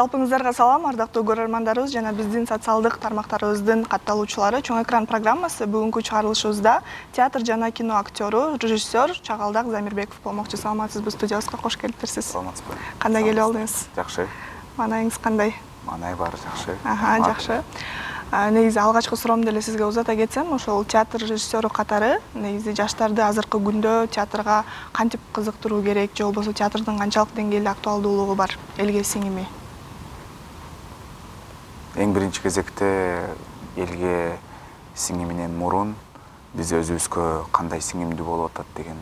Жалпыңыздарга салам, ардактуу көрөрмандарыбыз жана биздин социалдык тармактарыбыздын катталуучулары. Чоң экран программасы бүгүнкү чыгарылышыбызда театр жана кино актеру, режиссер Чагалдак Замирбеков болмокчу. Саламатсызбы, студиябызга кош келипсиз. Саламатсызбы. Кандай келип алдыңыз? Жакшы. Маанайыңыз кандай? Маанай бар, жакшы. Жакшы. Негизи алгачкы суроомду эле сизге узата кетсем, ошол театр режиссеру катары негизи жаштарды азыркы күндө театрга кантип кызыктыруу керек, же болбосо театрдын канчалык деңгээлде актуалдуулугу бар, элге сиңими? Эң биринчи кезекте элге сиңиминен мурун биз өзүбүзгө кандай сиңимдүү болуп атат деген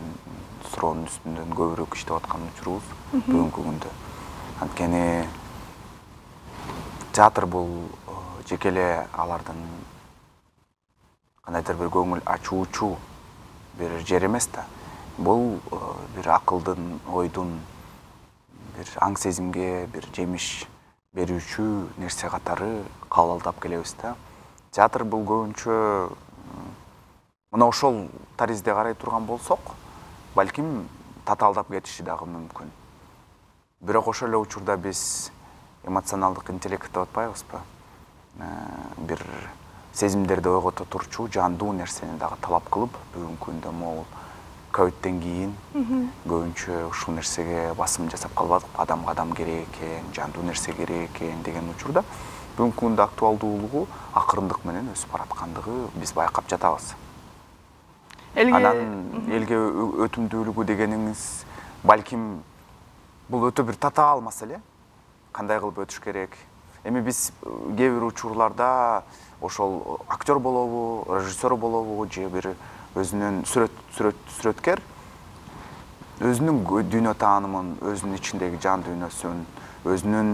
суроонун үстүндөн көбүрөөк иштеп аткан учурубуз бүгүнкү күндө. Анткени театр бул жеке эле алардын кандайдыр бир көңүл ачуучу бир жер эмес да. Бул бир акылдын, ойдун, бир аң сезимге бир жемиш берүүчү нерсе катары кабылдап келебиз да. Театр бул көбүнчө мына ошол таризде карай турган болсок, балким татаалдап кетиши дагы мүмкүн. Бирок ошол эле учурда биз эмоционалдык интеллект деп атпайбызбы? Бир сезимдерди ойгото турчу жандуу нерсени дагы талап кылып, бүгүнкү күндө могул ковидтен кийин көбүнчө ушул нерсеге басым жасап калбадык. Адамга адам керек экен, жандуу нерсе керек экен деген учурда бүгүнкү күндө актуалдуулугу акырындык менен өсүп бараткандыгы биз байкап жатабыз. Анан элге өтүмдүүлүгү дегениңиз балким бул өтө бир татаал маселе. Кандай кылып өтүш керек? Эми биз кээ бир учурларда ошол актер болобу, режиссер болобу, же бир өзүнүн сүрөткер өзүнүн дүйнө таанымын, өзүнүн ичиндеги жан дүйнөсүн, өзүнүн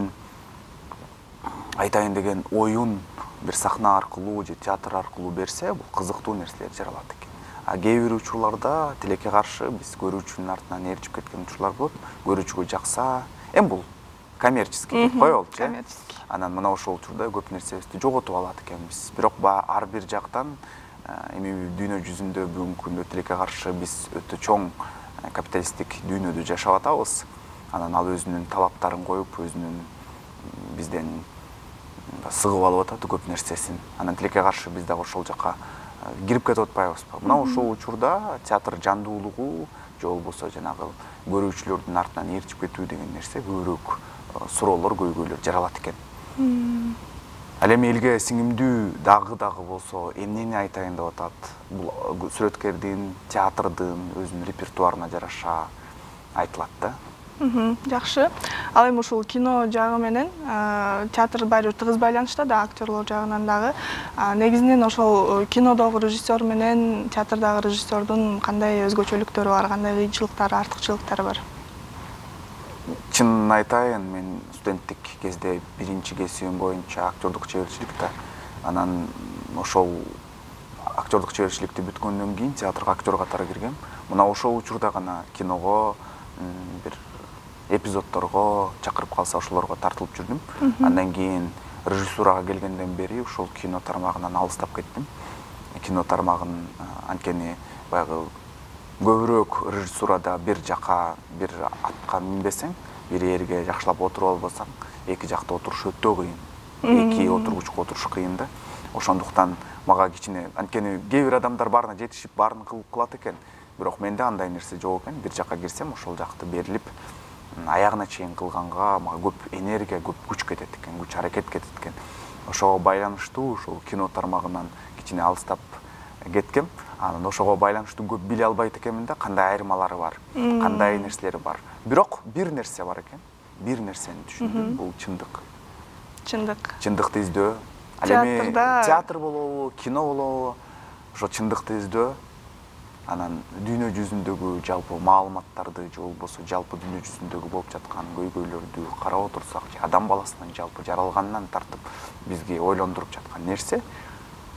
айтайын деген оюн бир сахна аркылуу же театр аркылуу берсе, бул кызыктуу нерселер жаралат экен. А кээ бир учурларда тилекке каршы биз көрүүчүнүн артынан ээрчип кеткен учурлар болот. Көрүүчүгө жакса, эми бул коммерческий деп коелучу. Анан мына ошол учурда көп нерсебизди жоготуп алат экенбиз. Бирок ар бир жактан эми дүйнө жүзүндө бүгүнкү күндө тилекке каршы биз өтө чоң капиталисттик дүйнөдө жашап атабыз. Анан ал өзүнүн талаптарын коюп, өзүнүн бизден сыгып алып атат көп нерсесин. Анан тилекке каршы биз дагы ошол жака кирип кетип атпайбызбы? Мына ошол учурда театр жандуулугу же болбосо жанагы көрүүчүлөрдүн артынан ээрчип кетүү деген нерсе көбүрөөк суроолор, көйгөйлөр жаралат экен. Ал эми элге сиңимдүү дагы болсо эмнени айтайын деп атат? Бул сүрөткердин, театрдын өзүнүн репертуарына жараша айтылат да. Жакшы. Ал эми ушул кино жагы менен театр баары тыгыз байланышта да, актерлор жагынан дагы. Негизинен ошол кинодогу режиссер менен театрдагы режиссердун кандай өзгөчөлүктөрү бар, кандай кыйынчылыктары, артыкчылыктары бар? Чынын айтайын, мен студенттик кезде биринчи кесибим боюнча актердук чеберчилик да. Анан ошол актердук чеберчиликти бүткөндөн кийин театрга актер катары киргем. Мына ошол учурда гана киного бир эпизоддорго чакырып калса ошолорго тартылып жүрдүм. Андан кийин режиссурага келгенден бери ушул кино тармагынан алыстап кеттим. Кино тармагын анткени баягы көбүрөөк режиссурада бир жака, бир атка минбесең, бир жерге жакшылап отуруп албасаң, эки жакта отуруш өтө кыйын. Эки отургучка отуруш кыйын да. Ошондуктан мага кичине, анткени кээ бир адамдар баарына жетишип, баарын кылат экен. Бирок менде андай нерсе жок экен. Бир жака кирсем, ошол жакты берилип, аягына чейин кылганга мага көп энергия, көп күч кетет экен, күч аракет кетет экен. Ошого байланыштуу ушул кино тармагынан кичине алыстап кеткем. Анан ошого байланыштуу көп биле албайт экенмин да, кандай айырмалары бар, кандай нерселери бар. Бирок бир нерсе бар экен. Бир нерсени түшүндүм, бул чындык. Чындыкты издөө. Ал эми театр болобу, кино болобу, ошо чындыкты издөө. Анан дүйнө жүзүндөгү жалпы маалыматтарды же болбосо жалпы дүйнө жүзүндөгү болуп жаткан көйгөйлөрдү карап отурсак, адам баласынын жалпы жаралганынан тартып бизге ойлондуруп жаткан нерсе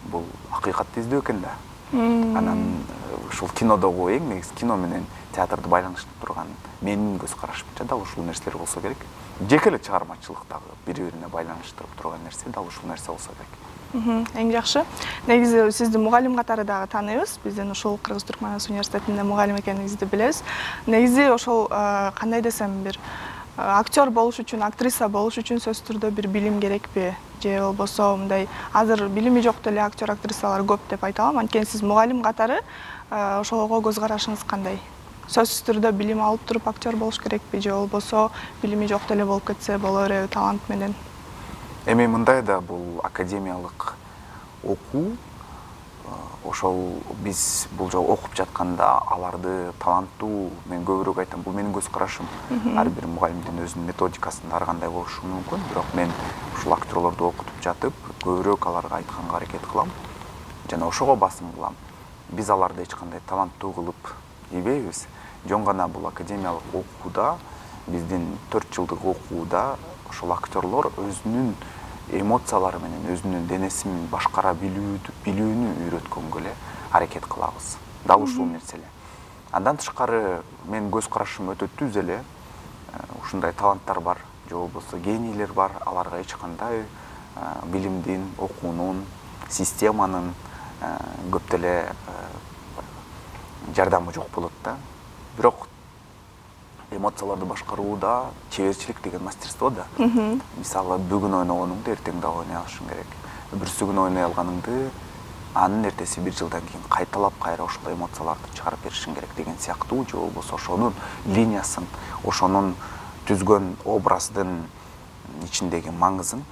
бул акыйкатты издөө экен да. Анан ушул кинодогу эң негизи кино менен театрды байланыштырып турган менин көз карашымча дал ушул нерселер болсо керек. Жеке эле чыгармачылыктагы бири-бирине байланыштырып турган нерсе дал ушул нерсе болсо керек. Эң жакшы. Негизи сизди мугалим катары дагы тааныйбыз. Биздин ушул Кыргыз-Түркмөнстан университетинде мугалим экениңизди билебиз. Негизи ошол кандай десем бир актер болуш үчүн, актриса болуш үчүн сөзсүз түрдө бир билим керекпи? Же болбосо мындай азыр билими жок деле актер, актрисалар көп деп айта алам. Анткени сиз мугалим катары ошого көз карашыңыз кандай? Сөзсүз түрдө билим алып туруп актер болуш керекпи? Же болбосо билими жок деле болуп кетсе болор эле талант менен? Эми мындай да, бул академиялык окуу, ошол биз бул жолу окуп жатканда аларды таланттуу, мен көбүрөөк айтам, бул менин көз карашым. Ар бир мугалимдин өзүнүн методикасында ар кандай болушу мүмкүн, бирок мен ушул актерлорду окутуп жатып, көбүрөөк аларга айтканга аракет кылам жана ошого басым кылам. Биз аларды эч кандай таланттуу кылып ийбейбиз. Жөн гана бул академиялык окууда, биздин 4 жылдык окууда ошол актерлор өзүнүн эмоциялары менен, өзүнүн денесин башкара билүүнү үйрөткөнгө эле аракет кылабыз. Дал ушул нерсе эле. Андан тышкары мен көз карашым өтө түз эле. Ушундай таланттар бар, же болбосо генийлер бар, аларга эч кандай билимдин, окуунун, системанын көп деле жардамы жок болот да. Бирок эмоцияларды башкарууда чеберчилик деген мастерство да. Мисалы, бүгүн ойногонуңду эртең да ойной алышың керек. Бүрсү күнү ойной алганыңды анын эртеси 1 жылдан кийин кайталап кайра ошол эмоцияларды чыгарып беришиң керек деген сыяктуу, же болбосо ошонун линиясын, ошонун түзгөн образдын ичиндеги маңызын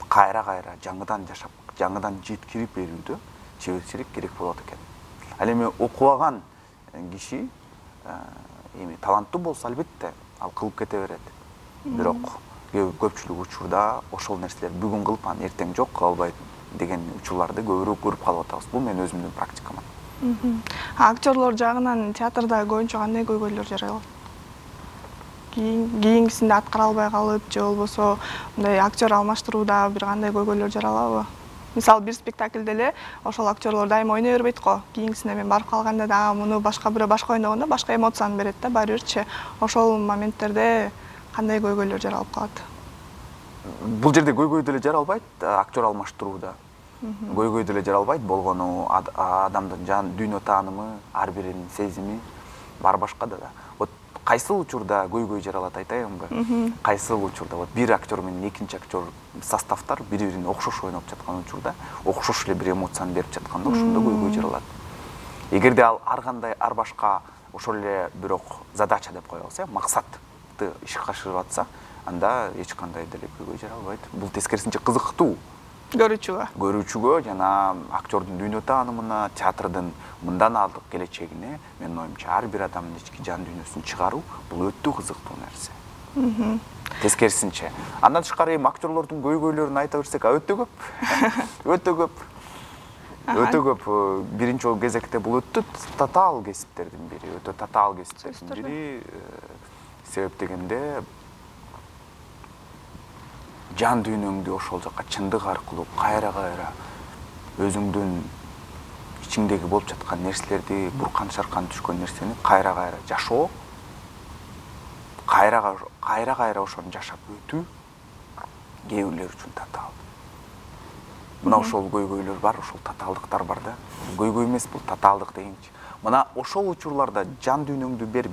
кайра жаңыдан жашап, жаңыдан жеткирип берүүдө чеберчилик керек болот экен. Ал эми окубаган киши эми таланттуу болсо албетте ал кылып кете берет. Бирок көпчүлүк учурда ошол нерселер бүгүн кылып анан эртең жок кыла албайт деген учурларды көбүрөөк көрүп калып атабыз. Бул менин өзүмдүн практикам. Актерлор жагынан театрда көбүнчө кандай көйгөйлөр жаралат? Кийинкисинде аткара албай калып, же болбосо мындай актер алмаштырууда бир кандай көйгөйлөр жаралабы? Мисалы, бир спектакльде эле ошол актерлор дайыма ойной бербейт го. Кийинкисине мен барып калганда да муну башка бирөө башка ойногондо башка эмоцияны берет да, баары бирчи. Ошол моменттерде кандай көйгөйлөр жаралып калат? Бул жерде көйгөй деле жаралбайт, актер алмаштырууда. Көйгөй деле жаралбайт, болгону адамдын жан дүйнө таанымы, ар биринин сезими бар башка да. Вот кайсыл учурда көйгөй жаралат айтайынбы? Кайсыл учурда вот бир актер менен экинчи актер составтар бири-бирине окшош ойноп жаткан учурда, окшош эле бир эмоцияны берип жатканда ошондо көйгөй жаралат. Эгерде ал ар кандай ар башка ошол эле бирок задача деп коебуз, максатты ишке ашырып атса, анда эч кандай деле көйгөй жаралбайт. Бул тескерисинче кызыктуу. Көрүүчүгө жана актердун дүйнө таанымына, театрдын мындан алдык келечегине, менин оюмча, ар бир адамдын ички жан дүйнөсүн чыгаруу бул өтө кызыктуу нерсе. Тескерисинче. Андан тышкары эми актерлордун көйгөйлөрүн айта берсек, өтө көп. Өтө көп. Өтө көп. Биринчи кезекте бул өтө татаал кесиптердин бири, өтө татаал кесиптердин бири. Себеп дегенде жан дүйнөңдү ошол жака чындык аркылуу кайра өзүңдүн ичиңдеги болуп жаткан нерселерди, буркан шаркан түшкөн нерсени кайра жашоо, кайра ошону жашап өтүү кээ бирлер үчүн татаал. Мына ошол көйгөйлөр бар, ошол татаалдыктар бар да. Көйгөй эмес, бул татаалдык дегенчи. Мына ошол учурларда жан дүйнөңдү берип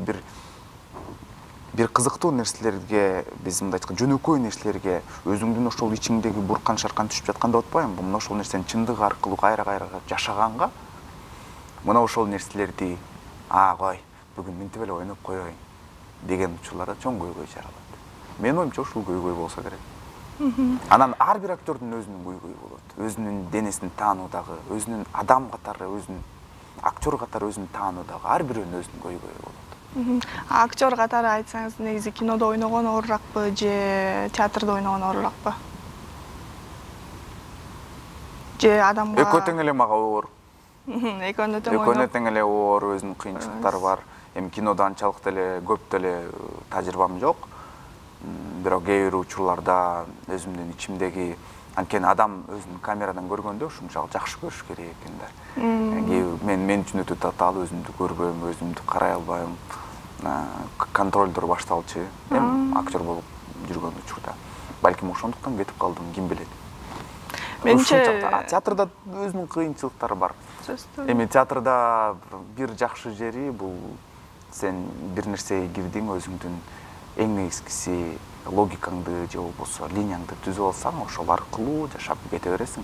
бир кызыктуу нерселерге, биз мындай айтканда жөнөкөй нерселерге, өзүңдүн ошол ичиңдеги буркан шаркан түшүп жатканда атпаймынбы? Мына ошол нерсени чындык аркылуу кайра жашаганга, мына ошол нерселерди, кой, бүгүн мынтип эле ойноп коеюн деген учурларда чоң көйгөй жаралат. Менин оюмча ушул көйгөй болсо керек. Анан ар бир актердун өзүнүн көйгөйү болот. Өзүнүн денесин таануудагы, өзүнүн адам катары, өзүнүн актер катары өзүн таануудагы ар бирөөнүн өзүнүн көйгөйү болот. Актер катары айтсаңыз, негизи кинодо ойногон ооруракпы же театрда ойногон ооруракпы? Же адамга Экөө тең эле мага оор. Экөөнө тең эле оор, өзүнүн кыйынчылыктары бар. Эми кинодо анчалык деле көп деле тажрыйбам жок. Бирок кээ бир учурларда өзүмдүн ичимдеги, анткени адам өзүн камерадан көргөндө ушунчалык жакшы көрүш керек экен да. Мен үчүн өтө татаал, өзүмдү көрбөйм, өзүмдү карай албайм. Контролдор башталчу, эми актер болуп жүргөн учурда. Балким ошондуктан кетип калдым, ким билет. Менимче театрда өзүнүн кыйынчылыктары бар. Эми театрда бир жакшы жери бул сен бир нерсеге кирдиң, өзүңдүн эң негизгиси логикаңды же болбосо линияңды түзүп алсаң, ошол аркылуу жашап кете бересиң.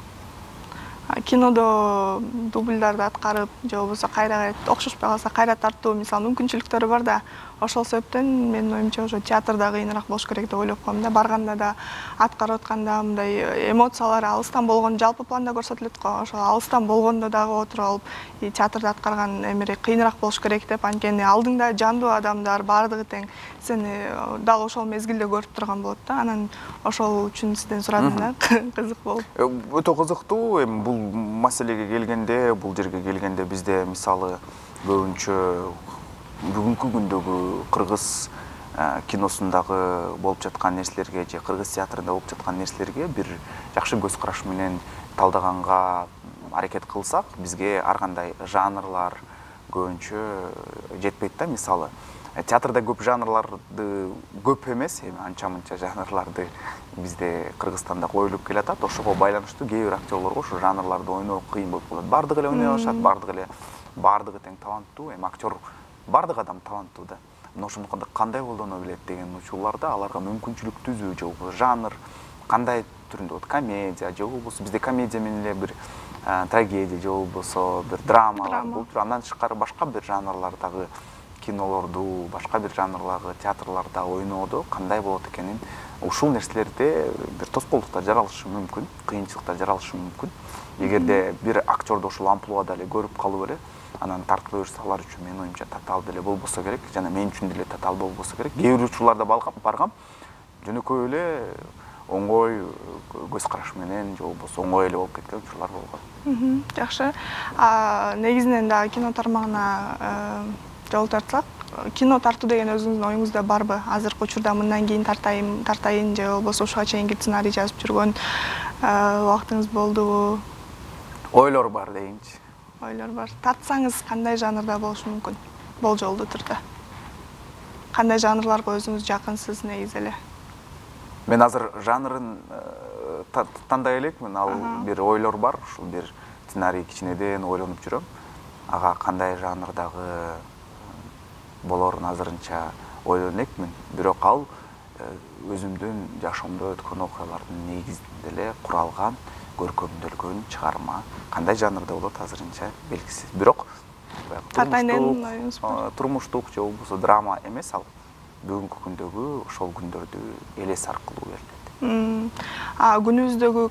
Кинодо дубльдарды аткарып, же болбосо кайра окшошпой калса кайра тартуу мисалы мүмкүнчүлүктөрү бар да, ошол себептен менин оюмча ошо театрда кыйыныраак болуш керек деп ойлоп коем да. Барганда да, аткарып атканда мындай эмоциялар алыстан болгон жалпы планда көрсөтүлөт го. Ошо алыстан болгондо дагы отуруп алып, театрда аткарган эмерээк кыйыныраак болуш керек деп, анткени алдыңда жандуу адамдар баардыгы тең сени дал ошол мезгилде көрүп турган болот да. Анан ошол үчүн сизден сурадым да, кызык болуп. Өтө кызыктуу. Эми бул маселеге келгенде, бул жерге келгенде бизде мисалы көбүнчө бүгүнкү күндөгү кыргыз киносундагы болуп жаткан нерселерге же кыргыз театрында болуп жаткан нерселерге бир жакшы көз караш менен талдаганга аракет кылсак, бизге ар кандай жанрлар көбүнчө жетпейт да. Мисалы театрда көп жанрларды көп эмес, эми анча-мынча жанрларды бизде Кыргызстанда коюлуп келатат. Ошого байланыштуу кээ бир актерлорго ошо жанрларды ойноо кыйын болуп калат. Бардыгы эле ойной алышат, бардыгы тең таланттуу. Эми актер бардык адам таланттуу да. Мына ошону кандай колдоно билет деген учурларда аларга мүмкүнчүлүк түзүү же болбосо жанр кандай түрүндө болот, комедия же болбосо бизде комедия менен эле бир трагедия же болбосо бир драма болуп туруп, андан тышкары башка бир жанрлардагы кинолорду, башка бир жанрлардагы театрларда ойноодо кандай болот экенин, ушул нерселерде бир тоскоолдуктар жаралышы мүмкүн, кыйынчылыктар жаралышы мүмкүн. Эгерде бир актерду ошол амплуада эле көрүп калып эле, анан тартыла берсе, алар үчүн менин оюмча татаал деле болбосо керек, жана мен үчүн деле татаал болбосо керек. Кээ бир учурларда баргам, жөнөкөй эле оңой көз караш менен же болбосо оңой эле болуп кеткен учурлар болгон. Жакшы. Негизинен дагы кино тармагына жол тартсак, кино тартуу деген өзүңүздүн оюңузда барбы? Азыркы учурда мындан кийин тартайын же болбосо ушуга чейинки сценарий жазып жүргөн убактыңыз болдубу? Ойлор бар дейинчи. Ойлор бар. Тартсаңыз кандай жанрда болушу мүмкүн? Болжолдуу турда. Кандай жанрларга өзүңүз жакынсыз негизи эле? Мен азыр жанрын тандай элекмин, ал бир ойлор бар, ушул бир сценарий кичинеден ойлонуп жүрөм. Ага кандай жанрдагы болорун азырынча ойлонуп элекмин. Бирок ал өзүмдүн жашоомдо өткөн окуялардын негизинде эле куралган, көркөмдөлгөн чыгарма. Кандай жанрда болот азырынча белгисиз. Бирок турмуштук же болбосо драма эмес, ал бүгүнкү күндөгү ошол күндөрдү элес аркылуу берилет. Күнүбүздөгү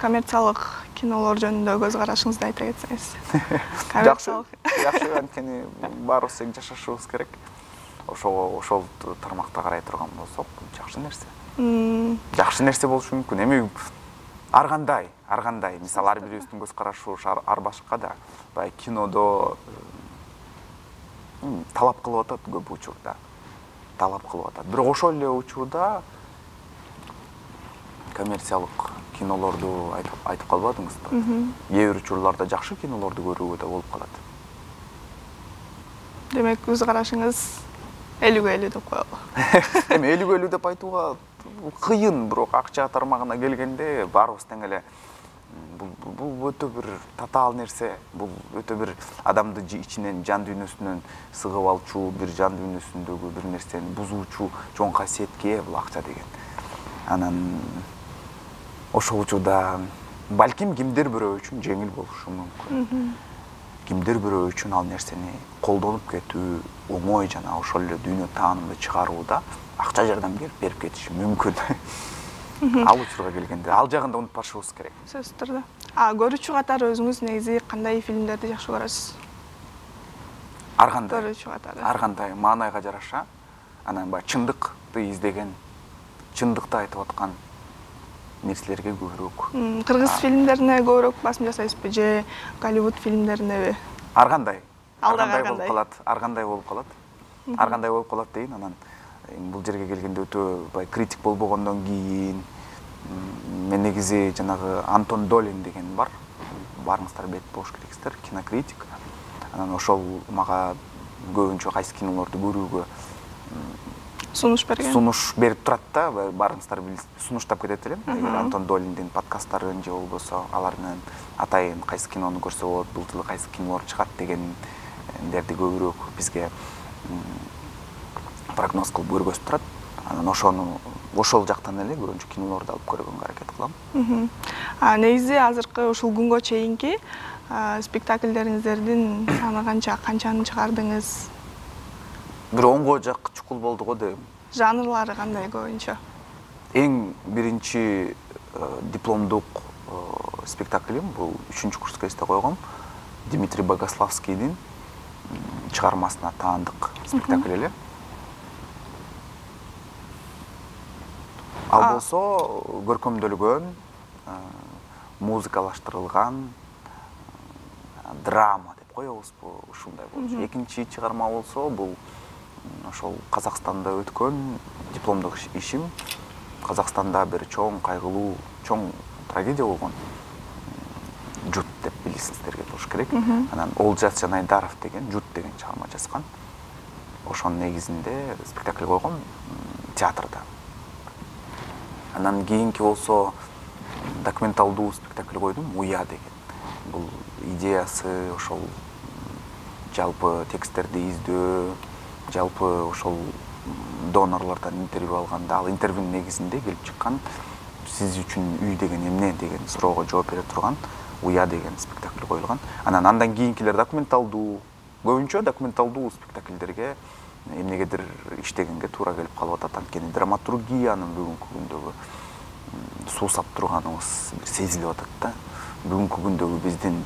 коммерциялык кинолор жөнүндө көз карашыңызды айта кетсеңиз. Жакшы, анткени баарыбыз тең жашашыбыз керек. Ошол тармакта карай турган болсок, жакшы нерсе. Жакшы нерсе болушу мүмкүн. Эми ар кандай, мисалы ар бирибиздин көз карашы ар башка да. Баягы кинодо талап кылып атат көп учурда. Бирок ошол эле учурда коммерциялык кинолорду айтып калбадыңызбы? Кээ бир учурларда жакшы кинолорду көрүүгө да болуп калат. Демек, көз карашыңыз 50-50 деп коелу. Эми 50-50 деп айтууга кыйын, бирок акча тармагына келгенде баарыбыз тең эле бул өтө бир татаал нерсе, бул өтө бир адамды ичинен, жан дүйнөсүнөн сыгып алчу, бир жан дүйнөсүндөгү бир нерсени бузуучу чоң касиетке ээ бул акча деген. Анан ошол учурда балким кимдир бирөө үчүн жеңил болушу мүмкүн. Кимдир бирөө үчүн ал нерсени колдонуп кетүү оңой жана ошол эле дүйнө таанымды чыгарууда акча жардам берип кетиши мүмкүн. Ал учурга келгенде, ал жагын да унутпашыбыз керек. Сөзсүз турда. Көрүүчү катары өзүңүз негизи кандай фильмдерди жакшы көрөсүз? Ар кандай. Көрүүчү катары. Ар кандай маанайга жараша, анан баягы чындыкты издеген, чындыкты айтып аткан нерселерге көбүрөөк. Кыргыз фильмдерине көбүрөөк басым жасайсызбы же Голливуд фильмдеринеби? Ар кандай. Ар кандай болуп калат дейин, анан бул жерге келгенде өтө критик болбогондон кийин мен негизи жанагы Антон Долин деген бар. Барыңыздар бет болуш керексиздер, кинокритик. Анан ошол мага көбүнчө кайсы кинолорду көрүүгө сунуш берген. Сунуш берип турат да, барыңыздар сунуштап кетет элем. Антон Долиндин подкасттарын же болбосо алар менен атайын кайсы кинону көрсө болот, бул жылы кайсы кинолор чыгат дегендерди көбүрөөк бизге прогноз кылып көргөзүп турат. Анан ошол жактан эле көбүнчө кинолорду алып көргөнгө аракет кылам. Негизи азыркы ушул күнгө чейинки спектакльдериңиздердин саны канчаны чыгардыңыз? Бир 10го жак чукул болду го дейм. Жанрлары кандай көбүнчө? Эң биринчи дипломдук спектаклим бул 3-курс кезде койгом. Дмитрий Богославскийдин чыгармасына таандык спектакль эле. Ал болсо көркөмдөлгөн, музыкалаштырылган драма деп коебузбу, ушундай болчу. Экинчи чыгарма болсо бул ошол Казакстанда өткөн дипломдук ишим. Казакстанда бир чоң кайгылуу, чоң трагедия болгон. Жут деп билесиздерге болуш керек. Анан Олжас Жанайдаров деген Жут деген чыгарма жазган. Ошонун негизинде спектакль койгом театрда. Анан кийинки болсо документалдуу спектакль койдум, Уя деген. Бул идеясы ошол жалпы тексттерди издөө, жалпы ошол донорлордон интервью алганда, ал интервьюнун негизинде келип чыккан сиз үчүн үй деген эмне деген суроого жооп бере турган Уя деген спектакль коюлган. Андан кийинкилер документалдуу, көбүнчө документалдуу спектакльдерге эмнегедир иштегенге туура келип калып атат. Анткени драматургиянын бүгүнкү күндөгү суусап турганыбыз сезилип атат да. Бүгүнкү күндөгү биздин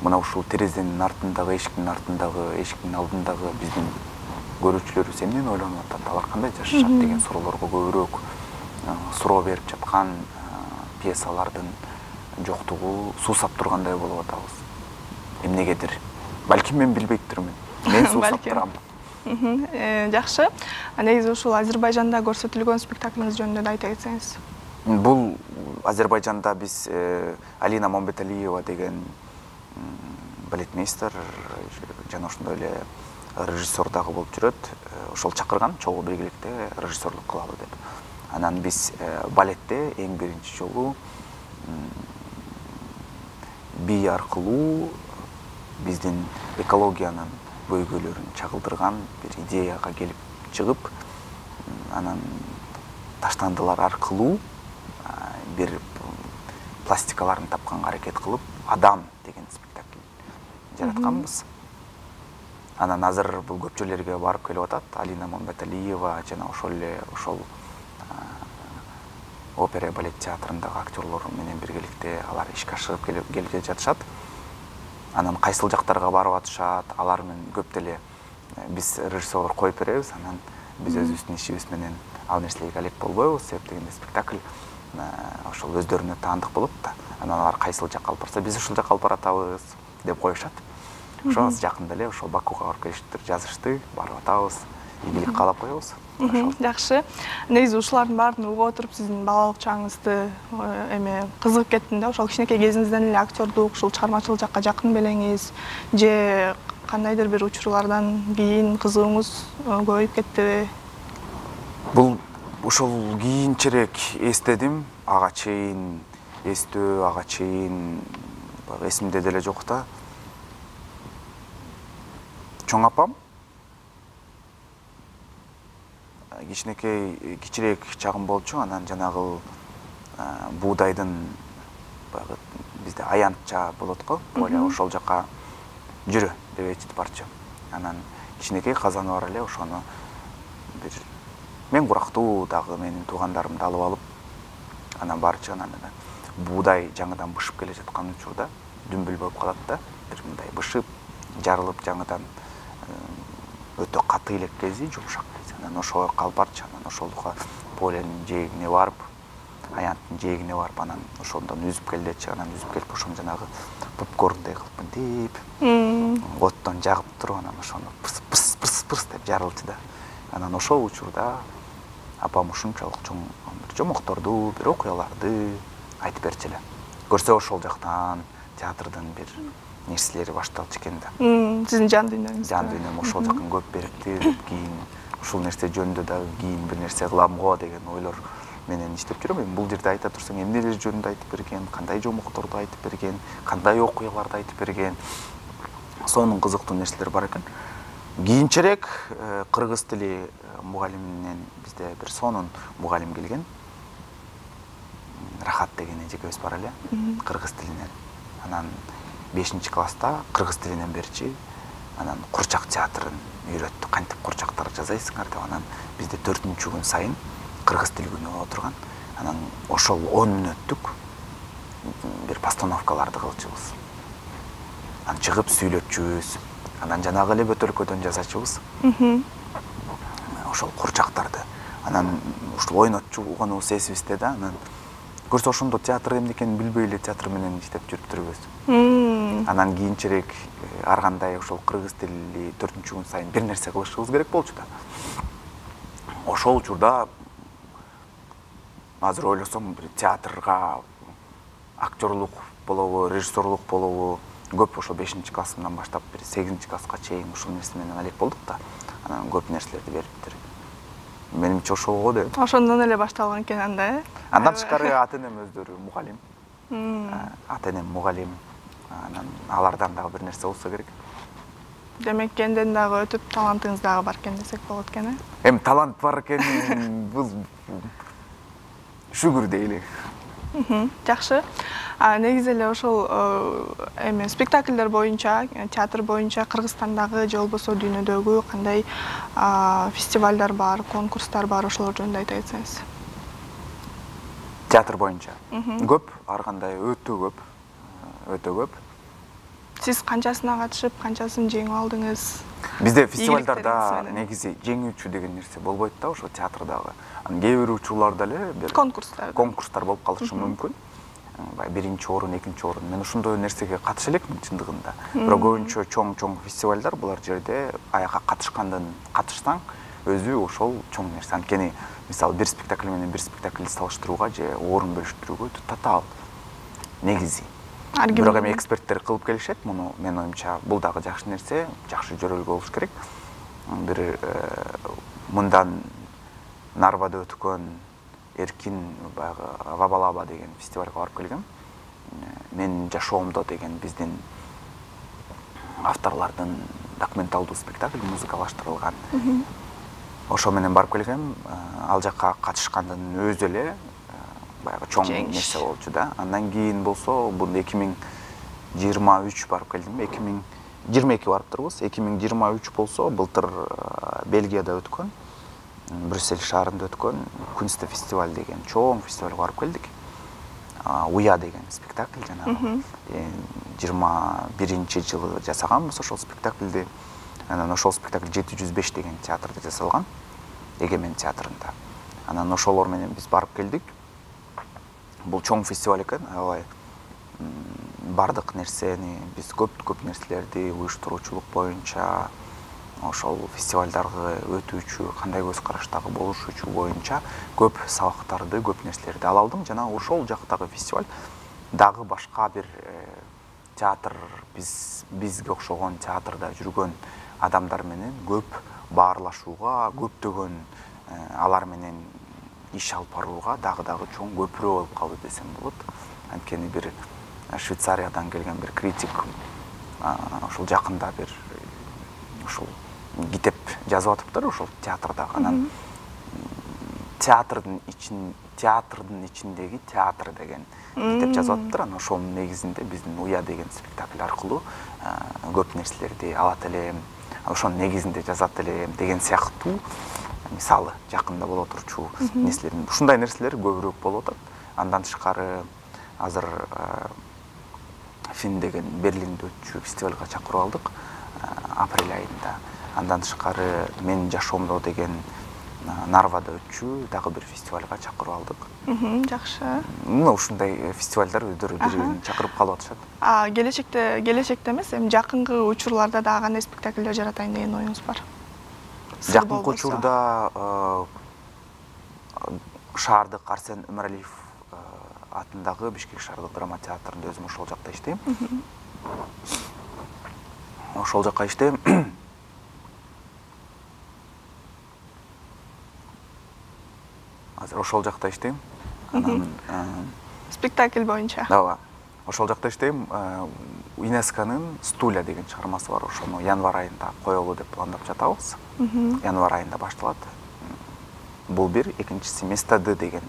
мына ушул терезенин артындагы, эшиктин артындагы, эшиктин алдындагы биздин көрүүчүлөрүбүз эмнени ойлонуп атат, алар кандай жашашат деген суроолорго көбүрөөк суроо берип жаткан пьесалардын жоктугу суусап тургандай болуп атабыз. Эмнегедир. Балким мен билбейттирмин. Мен суусап турам. Жакшы. Негизи ушул Азербайжанда көрсөтүлгөн спектаклиңиз жөнүндө да айта кетсеңиз. Бул Азербайжанда биз Алина Момбеталиева деген балетмейстер жана ошондой эле режиссер дагы болуп жүрөт. Ошол чакырган чогуу биргеликте режиссерлук кылалы деп. Анан биз балетте эң биринчи жолу бий аркылуу биздин экологиянын бөйгөлөрүн чагылдырган бир идеяга келип чыгып, анан таштандылар аркылуу бир пластикаларын тапканга аракет кылып, Адам деген спектакль жаратканбыз. Анан азыр бул көпчөлөргө барып келип атат. Алина Момбеталиева жана ошол опера и балет театрындагы актерлор менен биргеликте алар ишке ашырып келип жатышат. Анан кайсыл жактарга барып атышат, алар менен көп деле биз режиссерлор коюп беребиз. Анан биз өзүбүздүн ишибиз менен ал нерселерге алек болбойбуз. Себеп дегенде спектакль ошол өздөрүнө таандык болот да. Анан алар кайсыл жакка алып барса, биз ушул жакка алып баратабыз деп коюшат. Ошо жакында эле ошол Бакуга барып келиштир, жазышты, барып атабыз, ийгилик каалап коебуз. Жакшы. Негизи ушулардын баарын угуп отуруп, сиздин балалык чагыңызды кызыгып кеттим да. Ошол кичинекей кезиңизден эле актёрдук, ушул чыгармачылык жакка жакын белеңиз же кандайдыр бир учурлардан кийин кызыгууңуз көбөйүп кеттиби? Бул ушул кийинчерээк эстедим, ага чейин эстөө, ага чейин эсимде деле жок да. Чоң апам кичирээк чагым болчу, анан жанагы буудайдын баягы бизде аянтча болот го, ошол жака жүрө деп айтып барчу. Анан кичинекей казаны бар эле, ошону бир мен курактуу дагы менин туугандарымды алып алып, анан барчу, анан буудай жаңыдан бышып келе жаткан учурда дүмбүл болуп калат да, бир мындай бышып, жарылып жаңыдан өтө каты элек кези, жумшак кези. Анан ошого калып барчу, анан ошолуга поленин жээгине барып, аянттын жээгине барып, анан ошондон үзүп келдичи, анан үзүп келип ошону жанагы попкорндай кылып мынтип оттон жагып туруп, анан ошону пырс деп жарылчу да. Анан ошол учурда апам ушунчалык чоң жомокторду, бир окуяларды айтып берчү эле. Көрсө ошол жактан театрдын бир нерселери башталчу экен да. Сиздин жан дүйнөңүз. Жан дүйнөм ошол жактан көп берипти деп, кийин ушул нерсе жөнүндө дагы кийин бир нерсе кылам го деген ойлор менен иштеп жүрөм. Бул жерде айта турсаң эмнелер жөнүндө айтып берген, кандай жомокторду айтып берген, кандай окуяларды айтып берген. Сонун кызыктуу нерселер бар экен. Кийинчерээк кыргыз тили мугалиминен бизде бир сонун мугалим келген. Рахат деген эжекебиз бар эле, кыргыз тилинен. Анан 5-класста кыргыз тилинен берчи, анан курчак театрын үйрөттү. Кантип курчактар жасайсыңар деп. Анан бизде 4-күн сайын кыргыз тил күнү болуп турган. Анан ошол 10 мүнөттүк бир постановкаларды кылчубуз. Анан чыгып сүйлөтчүбүз. Анан жанагы эле бөтөлкөдөн жасачубуз. Ошол курчактарды. Анан ушул ойнотчубуз эсибизде да. Анан көрсө ошондо театр эмне экенин билбей эле театр менен иштеп жүрүп турбуз. Анан кийинчерээк ар кандай ошол кыргыз тили 4-күн сайын бир нерсе кылышыбыз керек болчу да. Ошол учурда азыр ойлосом театрга актерлук болобу, режиссерлук болобу көп ошо 5-классымдан баштап бир 8-класска чейин ушул нерсе менен алек болдук да. Анан көп нерселерди бериптир. Менимче ошол го деп. Ошондон эле башталган экен анда, э? Андан тышкары ата-энем өздөрү мугалим. Ата-энем мугалим. Анан алардан дагы бир нерсе болсо керек. Демек, кенден дагы өтүп, талантыңыз дагы бар экен десек болот экен, э? Эми талант бар экенин бул шүгүр дейли. Жакшы. Негизи эле ошол эми спектакльдер боюнча, театр боюнча Кыргызстандагы же болбосо дүйнөдөгү кандай фестивалдар бар, конкурстар бар, ошолор жөнүндө айта кетсеңиз. Театр боюнча көп, ар кандай өтө көп. Сиз канчасына катышып, канчасын жеңип алдыңыз? Бизде фестивалдарда негизи жеңүүчү деген нерсе болбойт да, ошо театрдагы. Кээ бир учурларда эле бир конкурстар болуп калышы мүмкүн. Биринчи орун, экинчи орун. Мен ошондой нерсеге катыша элекмин чындыгында. Бирок көбүнчө чоң фестивалдар булар жерде аяка катышсаң өзү ошол чоң нерсе. Анткени мисалы бир спектакль менен бир спектакльди салыштырууга же орун бөлүштүрүүгө татаал негизи. Бирок эми эксперттер кылып келишет муну, менин оюмча бул дагы жакшы нерсе, жакшы жөрөлгө болуш керек. Бир мындан Нарвада өткөн Эркин баягы Вабалаба деген фестивалга барып келгем. Мен жашоомдо деген биздин авторлордун документалдуу спектакль музыкалаштырылган. Ошо менен барып келгем. Ал жакка катышкандын өзү эле баягы чоң нерсе болчу да. Андан кийин болсо бул 2023 барып келдим. 2022 барыптырбыз. 2023 болсо былтыр Бельгияда өткөн, Брюссель шаарында өткөн Күнстө фестиваль деген чоң фестивалга барып келдик. Уя деген спектакль жанагы 21-жылы жасаганбыз ошол спектакльди. Анан ошол спектакль 705 деген театрда жасалган, Эгемен театрында. Анан ошолор менен биз барып келдик. Бул чоң фестиваль экен, алай бардык нерсени биз көп нерселерди уюштуруучулук боюнча ошол фестивалдарга өтүүчү, кандай көз караштагы болушучу боюнча көп сабактарды, көп нерселерди ала алдым. Жана ошол жактагы фестиваль дагы башка бир театр, бизге окшогон театрда жүргөн адамдар менен көп баарлашууга, көптөгөн алар менен иш алып барууга дагы чоң көпүрө болуп калды десем болот. Анткени бир Швейцариядан келген бир критик ошол жакында бир ошол китеп жазып атыптыр ошол театрдагы. Анан театрдын ичиндеги театр деген китеп жазып атыптыр. Анан ошонун негизинде биздин Уя деген спектакль аркылуу көп нерселерди алат элем, ошонун негизинде жазат элем деген сыяктуу мисалы жакында боло турчу нерселер. Ушундай нерселер көбүрөөк болуп атат. Андан тышкары азыр Фин деген Берлинде өтчү фестивалга чакырып алдык апрель айында. Андан тышкары Мен жашоомдо деген Нарвада өтчү дагы бир фестивалга чакырып алдык. Жакшы. Ушундай фестивалдар өздөрү бири-бирин чакырып калып атышат. Келечекте эмес, эми жакынкы учурларда дагы кандай спектакльдер жаратайын деген оюңуз бар? Жакынкы учурда шаардык Арсен Өмөралиев атындагы Бишкек шаардык драма театрында өзүм ошол жакта иштейм. Ошол жакка иштейм. Азыр ошол жакта иштейм. Анан спектакль боюнча. Ооба. Ошол жакта иштейм. ЮНЕСКОнун Стуля деген чыгармасы бар, ошону январь айында коелу деп пландап жатабыз. Январь айында башталат. Бул бир, экинчиси Местады деген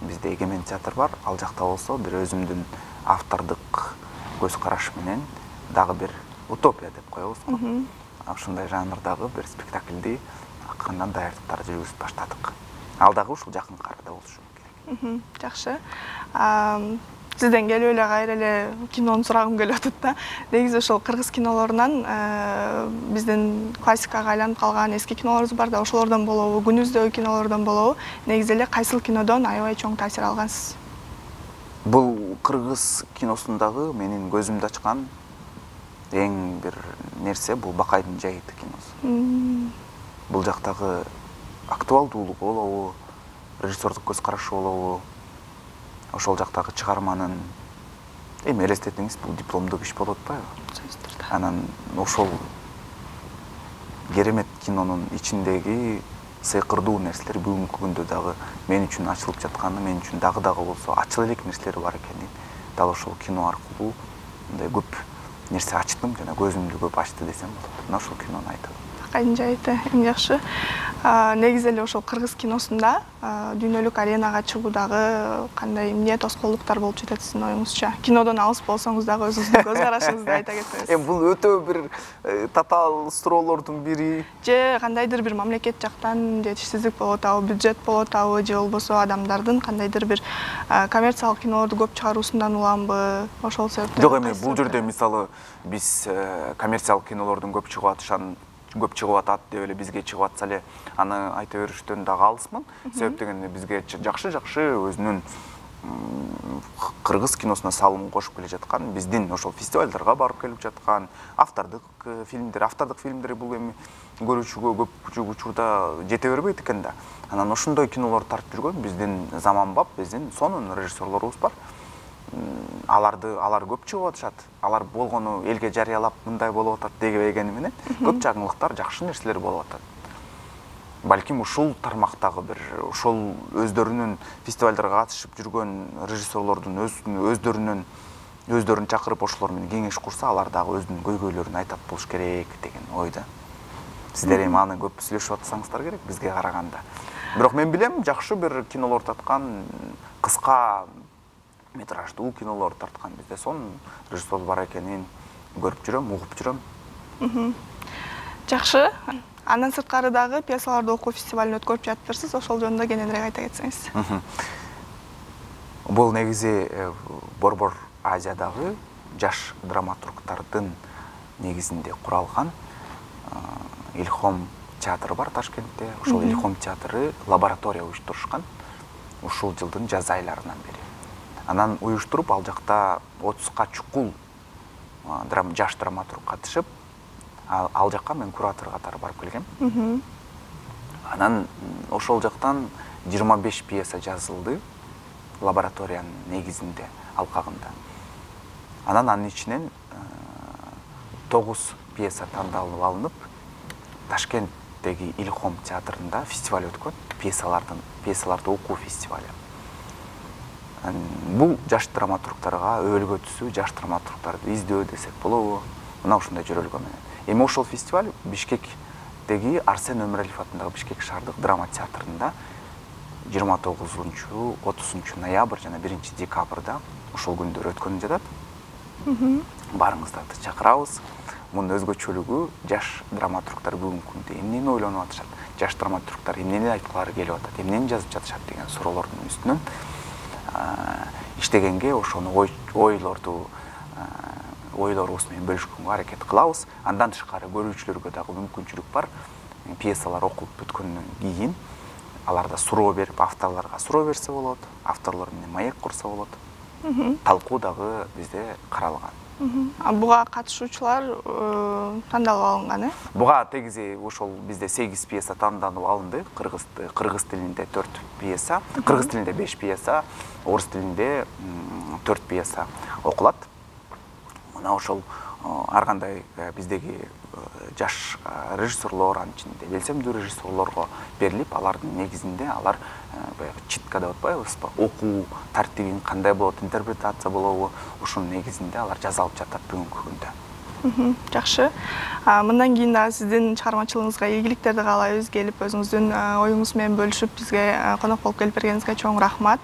бизде эгемен театр бар. Ал жакта болсо бир өзүмдүн автордук көз караш менен дагы бир утопия деп коебуз го. Ушундай жанрдагы бир спектакльди акырындан даярдыктарды жүргүзүп баштадык. Ал дагы ушул жакынкы арада болушу керек. Жакшы. Сизден келип эле кайра эле кинону сурагым келип атат да. Негизи ошол кыргыз кинолорунан биздин классикага айланып калган эски кинолорубуз бар да, ошолордон болобу, күнүбүздөгү кинолордон болобу, негизи эле кайсыл кинодон аябай чоң таасир алгансыз? Бул кыргыз киносундагы менин көзүмдү ачкан эң бир нерсе бул Бакайдын жайыты киносу. Бул жактагы актуалдуулугу болобу, режиссердук көз карашы болобу, ошол жактагы чыгарманын эми элестетиңиз, бул дипломдук иш болуп атпайбы? Анан ошол керемет кинонун ичиндеги сыйкырдуу нерселер бүгүнкү күндө дагы мен үчүн ачылып жатканы, мен үчүн дагы болсо ачыла элек нерселер бар экенин дал ошол кино аркылуу мындай көп нерсе ачтым жана көзүмдү көп ачты десем болот. Мына ошол кинону айтам. Бакайдын жайыты эң жакшы. Негизи эле ошол кыргыз киносунда дүйнөлүк аренага чыгуудагы кандай эмне тоскоолдуктар болуп жатат сиздин оюңузча? Кинодон алыс болсоңуз дагы өзүңүздүн көз карашыңызды айта кетсеңиз. Эми бул өтө бир татаал суроолордун бири. Же кандайдыр бир мамлекет жактан жетишсиздик болуп атабы, бюджет болуп атабы, же болбосо адамдардын кандайдыр бир коммерциялык кинолорду көп чыгаруусундан уламбы? Ошол себептен. Жок, эми бул жерде мисалы биз коммерциялык кинолордун көп чыгып атат деп эле бизге чыгып атса эле аны айта бериштен дагы алысмын. Себеп дегенде бизге жакшы өзүнүн кыргыз киносуна салым кошуп келе жаткан, биздин ошол фестивалдарга барып келип жаткан автордук фильмдер бул эми көрүүчүгө көп учурда жете бербейт экен да. Анан ошондой кинолорду тартып жүргөн биздин заманбап, биздин сонун режиссерлорубуз бар. Алар көп чыгып атышат. Алар болгону элге жарыялап мындай болуп атат дегени менен көп жаңылыктар, жакшы нерселер болуп атат. Балким ушул тармактагы бир ошол өздөрүнүн фестивалдарга катышып жүргөн режиссерлордун өздөрүн чакырып ошолор менен кеңеш курса, алар дагы өзүнүн көйгөйлөрүн айтат болуш керек деген ойда. Сиздер эми аны көп сүйлөшүп атсаңыздар керек бизге караганда. Бирок мен билем, жакшы бир кинолор таткан, кыска метраждуу кинолор тарткан бизде сонун режиссер бар экенин көрүп жүрөм, угуп жүрөм. Жакшы. Андан сырткары дагы пьесаларды окуу фестивалын өткөрүп жатыптырсыз, ошол жөнүндө кененирээк айта кетсеңиз. Бул негизи Борбор Азиядагы жаш драматургтардын негизинде куралган Илхом театры бар Ташкентте. Ошол Илхом театры лаборатория уюштурушкан ушул жылдын жаз айларынан бери. Анан уюштуруп, ал жакта 30га чукул жаш драматург катышып, ал жакка мен куратор катары барып келгем. Анан ошол жактан 25 пьеса жазылды лабораториянын негизинде, алкагында. Анан анын ичинен 9 пьеса тандалып алынып, Ташкенттеги Илхом театрында фестиваль өткөн, пьесаларды окуу фестивали. Бул жаш драматургтарга өөлгө түсүү, жаш драматургтарды издөө десек болобу, мына ушундай жөрөлгө менен. Эми ошол фестиваль Бишкектеги Арсен Өмүралиев атындагы Бишкек шаардык драма театрында 29-30 ноябрь жана 1 декабрда ошол күндөр өткөнүп жатат. Барыңыздарды чакырабыз. Мунун өзгөчөлүгү жаш драматургтар бүгүнкү күндө эмнени ойлонуп атышат, жаш драматургтар эмнени айткылары келип атат, эмнени жазып жатышат деген суроолордун үстүнөн иштегенге, ошону ойлорубуз менен бөлүшкөнгө аракет кылабыз. Андан тышкары көрүүчүлөргө дагы мүмкүнчүлүк бар. Пьесалар окуп бүткөндөн кийин аларда суроо берип, авторлорго суроо берсе болот, авторлор менен маек курса болот. Талкуу дагы бизде каралган. Буга катышуучулар тандалып алынган, Буга тегизи ошол бизде 8 пьеса тандалып алынды. Кыргыз тилинде 4 пьеса, кыргыз тилинде 5 пьеса, орус тилинде 4 пьеса окулат. Мына ошол ар кандай биздеги жаш режиссерлор, анын ичинде белсемдүү режиссерлорго берилип, алардын негизинде алар баягы читка деп атпайбызбы, окуу тартибин кандай болот, интерпретация болобу, ушунун негизинде алар жаза алып жатат бүгүнкү күндө. Жакшы. Мындан кийин дагы сиздин чыгармачылыгыңызга ийгиликтерди каалайбыз. Келип өзүңүздүн оюңуз менен бөлүшүп бизге конок болуп келип бергениңизге чоң рахмат.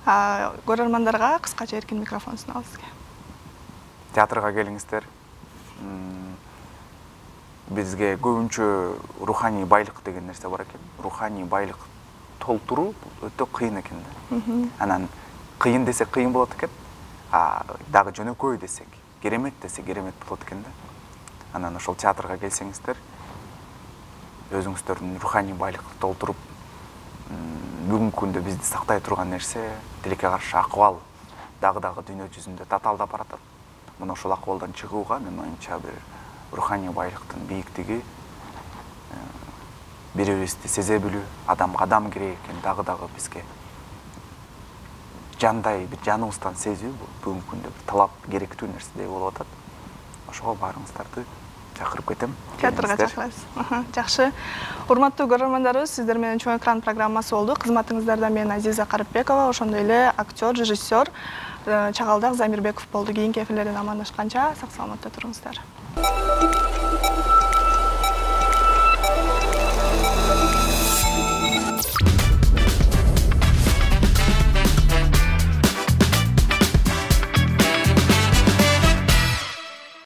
Көрөрмандарга кыскача эркин микрофон сунабыз сизге. Театрга келиңиздер. Бизге көбүнчө руханий байлык деген нерсе бар экен. Руханий байлык толтуруу өтө кыйын экен да. Анан кыйын десек кыйын болот экен. Дагы жөнөкөй десек, керемет десек керемет болот экен да. Анан ошол театрга келсеңиздер, өзүңүздөрдүн руханий байлыкты толтуруп, бүгүнкү күндө бизди сактай турган нерсе тилекке каршы акыбал дагы дүйнө жүзүндө татаалдап баратат. Мына ошол акыбалдан чыгууга менин оюмча бир руханий байлыктын бийиктиги, бири-бирибизди сезе билүү, адамга адам керек экен, дагы бизге жандай бир жаныбыздан сезүү бүгүнкү күндө талап керектүү нерседей болуп атат. Ошого баарыңыздарды чакырып кетем. Театрга чакырабыз. Жакшы. Урматтуу көрөрмандарыбыз, сиздер менен чоң экран программасы болду. Кызматыңыздарда мен Азиза Карыпбекова, ошондой эле актер, режиссер Чагалдак Замирбеков болду. Кийинки эфирлерден амандашканча сак саламатта туруңуздар.